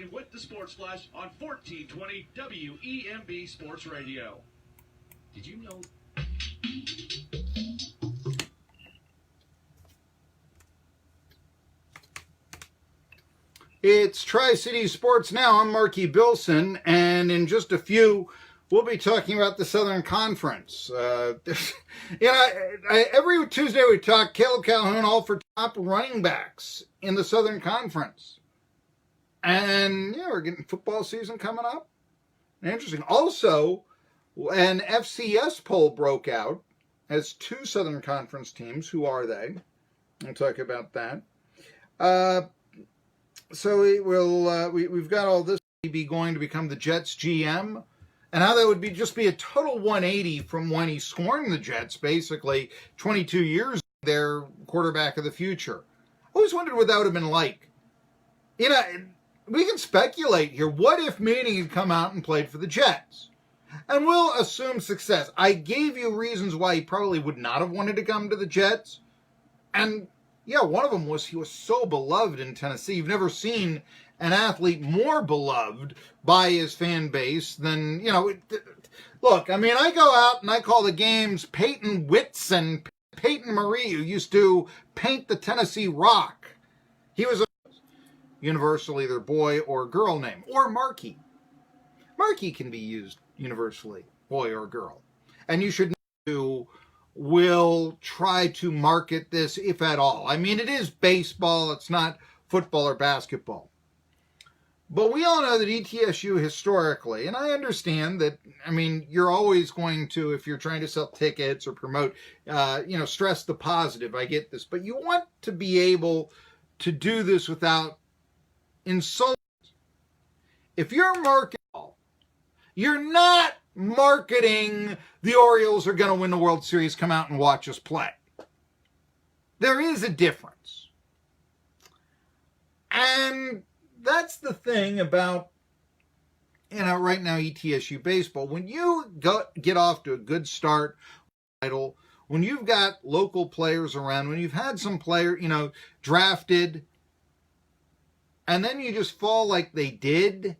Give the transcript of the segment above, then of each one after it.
Faltering with the Sports Flash on 1420 WEMB Sports Radio. Did you know? It's Tri-City Sports Now. I'm Marky Bilson, and in just a few, we'll be talking about the Southern Conference. Every Tuesday we talk Caleb Calhoun, all for top running backs in the Southern Conference. And, we're getting football season coming up. Interesting. Also, an FCS poll broke out as two Southern Conference teams. Who are they? We'll talk about that. So we've got all this be going to become the Jets GM, and how that would just be a total 180 from when he scorned the Jets, basically 22 years their quarterback of the future. I always wondered what that would have been like. We can speculate here. What if Manning had come out and played for the Jets? And we'll assume success. I gave you reasons why he probably would not have wanted to come to the Jets, and one of them was he was so beloved in Tennessee. You've never seen an athlete more beloved by his fan base than, look, I go out and I call the games Peyton Witts and Peyton Marie, who used to paint the Tennessee Rock. He was a universal either boy or girl name, or Marky. Marky can be used universally, boy or girl. And you should know will try to market this, if at all. It is baseball. It's not football or basketball. But we all know that ETSU historically, and I understand that, you're always going to, if you're trying to sell tickets or promote, stress the positive. I get this. But you want to be able to do this without insulting. If you're marketing, you're not marketing the Orioles are going to win the World Series, come out and watch us play. There is a difference. And that's the thing about, right now ETSU baseball. When you get off to a good start, when you've got local players around, when you've had some player, drafted, and then you just fall like they did,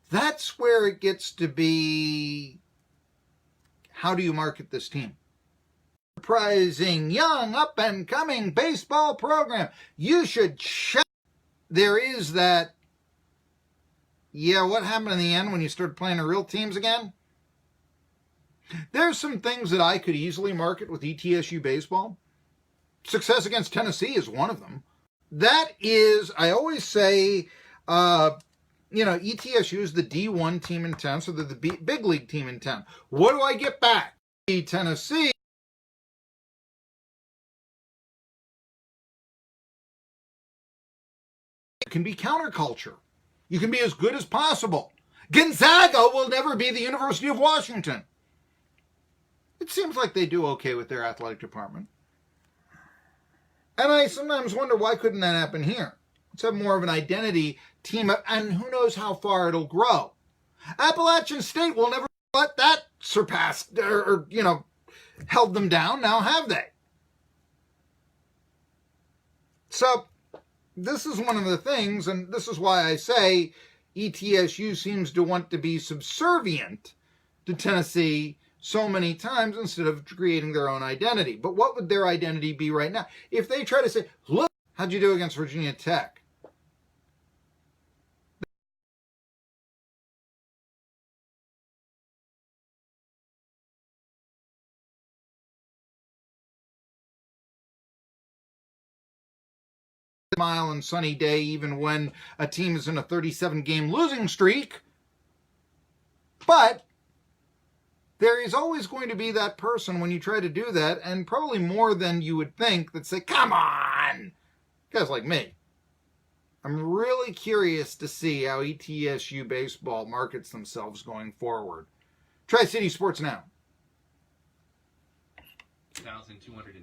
that's where it gets to be, how do you market this team? Surprising, young, up-and-coming baseball program. You should check. There is that, what happened in the end when you started playing the real teams again? There's some things that I could easily market with ETSU baseball. Success against Tennessee is one of them. That is, I always say, ETSU is the D1 team in town, so they're the big league team in town. What do I get back? Tennessee. It can be counterculture. You can be as good as possible. Gonzaga will never be the University of Washington. It seems like they do okay with their athletic department. And I sometimes wonder, why couldn't that happen here? Let's have more of an identity team, and who knows how far it'll grow. Appalachian State will never let that surpass or held them down. Now have they? So this is one of the things, and this is why I say ETSU seems to want to be subservient to Tennessee so many times instead of creating their own identity. But what would their identity be right now? If they try to say, look, how'd you do against Virginia Tech? Mile and sunny day, even when a team is in a 37-game losing streak. But there is always going to be that person when you try to do that, and probably more than you would think, that say, come on, guys like me. I'm really curious to see how ETSU baseball markets themselves going forward. Tri-City Sports Now. 1,200